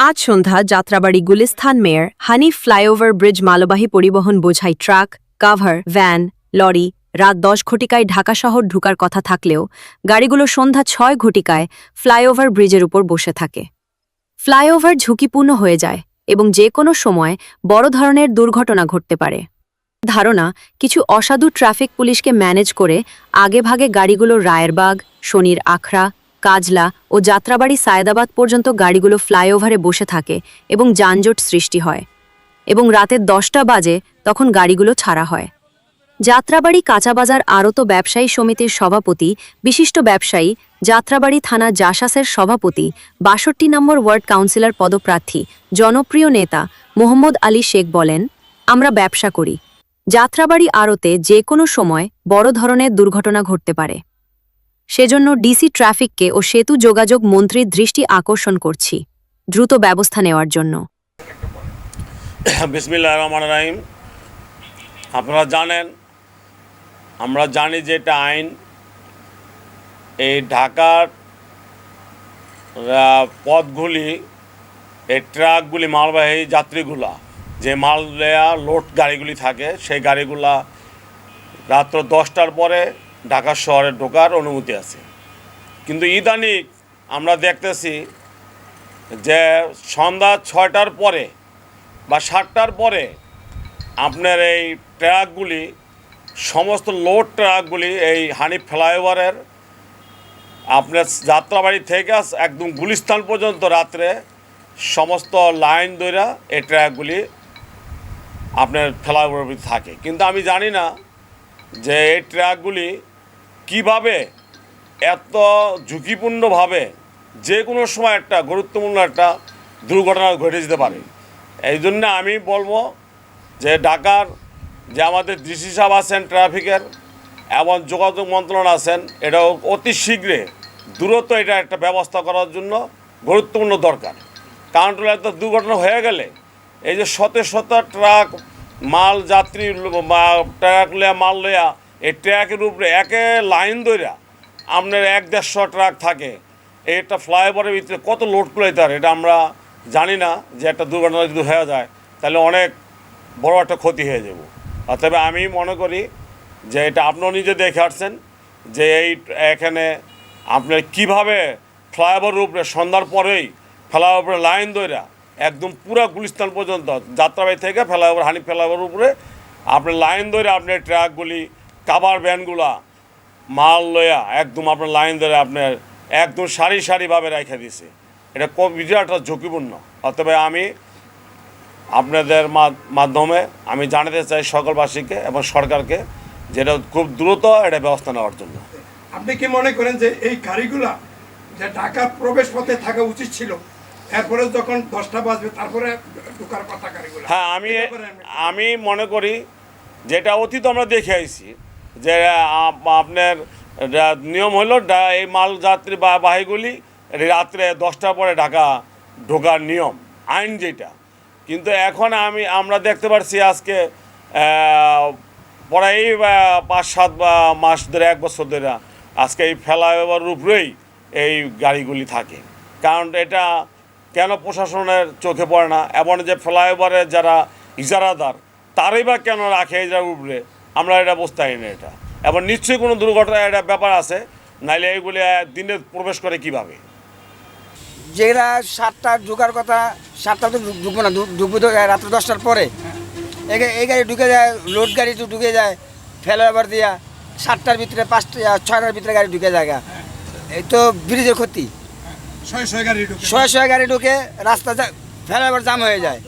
আজ সন্ধ্যা Jatrabari Gulistan mayor Hanif flyover bridge মালবাহী পরিবহন বোঝাই ট্রাক কাভার ভ্যান লরি রাত ১০ ঘটিকায় ঢাকা শহর ঢুকার কথা থাকলেও গাড়িগুলো সন্ধ্যা ৬ ঘটিকায় ফ্লাইওভার ব্রিজের উপর বসে থাকে। ফ্লাইওভার ঝুঁকিপূর্ণ হয়ে যায় এবং যে কোনো সময় বড় ধরনের দুর্ঘটনা ঘটতে পারে। ধারণা কিছু অসাধু ট্রাফিক পুলিশকে ম্যানেজ করে আগেভাগে গাড়িগুলো রায়েরবাগ শনির আখড়া কাজলা ও যাত্রাবাড়ি সায়েদাবাদ পর্যন্ত গাড়িগুলো ফ্লাইওভারে বসে থাকে এবং যানজট সৃষ্টি হয় এবং রাতের ১০টা বাজে তখন গাড়িগুলো ছাড়া হয়। যাত্রাবাড়ি কাঁচাবাজার আড়ত ব্যবসায়ী সমিতির সভাপতি বিশিষ্ট ব্যবসায়ী যাত্রাবাড়ি থানা জাসাসের সভাপতি ৬২ নম্বর ওয়ার্ড কাউন্সিলর পদপ্রার্থী জনপ্রিয় নেতা মোহাম্মদ আলী শেখ বলেন, আমরা ব্যবসা করি, যাত্রাবাড়ি আড়তে যে কোনো সময় বড় ধরনের দুর্ঘটনা ঘটতে পারে। সেজন্য ডিসি ট্রাফিককে ও সেতু যোগাযোগ মন্ত্রীর দৃষ্টি আকর্ষণ করছি দ্রুত ব্যবস্থা নেওয়ার জন্য। বিসমিল্লাহির রহমানির রহিম। আপনারা জানেন, আমরা জানি যে এটা আইন, এই ঢাকার পথগুলি, এই ট্রাকগুলি মালবাহী যাত্রীগুলা যে মাল নেয়া লোড গাড়িগুলি থাকে সেই গাড়িগুলা রাত্র ১০টার পরে ঢাকা শহরে ঢোকার অনুমতি আছে। কিন্তু ইদানিং আমরা দেখতেছি যে সন্ধ্যা ৬টার পরে বা ৭টার পরে আপনার এই ট্রাকগুলি, সমস্ত লোড ট্রাকগুলি এই হানিফ ফ্লাইওভারের আপনার যাত্রাবাড়ি থেকে একদম গুলিস্তান পর্যন্ত রাত্রে সমস্ত লাইন ধরে এই ট্রাকগুলি আপনার ফ্লাইওভার থাকে। কিন্তু আমি জানি না যে এই ট্রাকগুলি কিভাবে এত ঝুঁকিপূর্ণভাবে যে কোনো সময় একটা গুরুত্বপূর্ণ একটা দুর্ঘটনা ঘটে যেতে পারে। এই জন্য আমি বলবো যে ঢাকার যে আমাদের ডিসি সাহেব আছেন ট্রাফিকের এবং যোগাযোগ মন্ত্রণালয় আছেন, এটাও অতি শীঘ্রে দ্রুত এটা একটা ব্যবস্থা করার জন্য গুরুত্বপূর্ণ দরকার। কারণ একটা দুর্ঘটনা হয়ে গেলে এই যে শত শত ট্রাক মাল যাত্রী ট্রাক লয়া মাল লয়া এই ট্রাকের উপরে একে লাইন ধরে আপনার ১-১৫০ ট্রাক থাকে, এটা ফ্লাইওভারের ভিতরে কত লোড কুলাইতে পারে এটা আমরা জানি না। যে একটা দুর্ঘটনা যদি হয়ে যায় তাহলে অনেক বড় একটা ক্ষতি হয়ে যাব। তবে আমি মনে করি যে এটা আপনিও নিজে দেখে আসছেন যে এখানে আপনার কীভাবে ফ্লাইওভারের উপরে সন্ধ্যার পরেই ফ্লাইওভারের লাইন ধরে একদম পুরা গুলিস্তান পর্যন্ত যাত্রাবাড়ি থেকে ফ্লাইওভার হানিফ ফ্লাইওভারের উপরে আপনার লাইন ধরে আপনার ট্রাকগুলি কাভার ভ্যানগুলা মাল লয়া একদম আপনার লাইন ধরে আপনার একদম সারি সারিভাবে রেখে দিছে। এটা বিরাট ঝুঁকিপূর্ণ। অতএব আমি আপনাদের মাধ্যমে আমি জানাতে চাই সকলবাসীকে এবং সরকারকে যেটা খুব দ্রুত এটা ব্যবস্থা নেওয়ার জন্য। আপনি কি মনে করেন যে এই গাড়িগুলা যে ঢাকার প্রবেশ পথে থাকা উচিত ছিল, এরপরে যখন ১০টা বাজবে তারপরে ঢোকার কথা গাড়িগুলো? হ্যাঁ, আমি মনে করি যেটা অতীত আমরা দেখে আইছি যে আপনার নিয়ম হলো এই মাল যাত্রী বা বাহীগুলি রাত্রে 10টার পরে ঢাকা ঢোকার নিয়ম আইন যেটা। কিন্তু এখন আমরা দেখতে পাচ্ছি আজকে প্রায় ৫-৭ মাস ধরে ১ বছর ধরে আজকে এই ফ্লাইওভারের উপরেই এই গাড়িগুলি থাকে। কারণ এটা কেন প্রশাসনের চোখে পড়ে না, এবং যে ফ্লাইওভারের যারা ইজারাদার তারাই বা কেন রাখে এই জায়গার উপরে, আমরা এটা বুঝতে পারি না। এটা এবং নিশ্চয়ই কোনো দুর্ঘটনা এটা ব্যাপার আছে, নাইলে এইগুলি দিনে প্রবেশ করে কিভাবে? যেটা 7টা ঢোকার কথা 7টা তো ঢুকবো না, ঢুকবো তো রাত্রে 10টার পরে। এই গাড়ি ঢুকে যায়, লোড গাড়ি তো ঢুকে যায় ফ্লাইওভার দিয়া 7টার ভিতরে 5-6টার ভিতরে গাড়ি ঢুকে যায়। এই তো ব্রিজের ক্ষতি, শয়ে শয়ে গাড়ি ঢুকে রাস্তা ফ্লাইওভার জাম হয়ে যায়।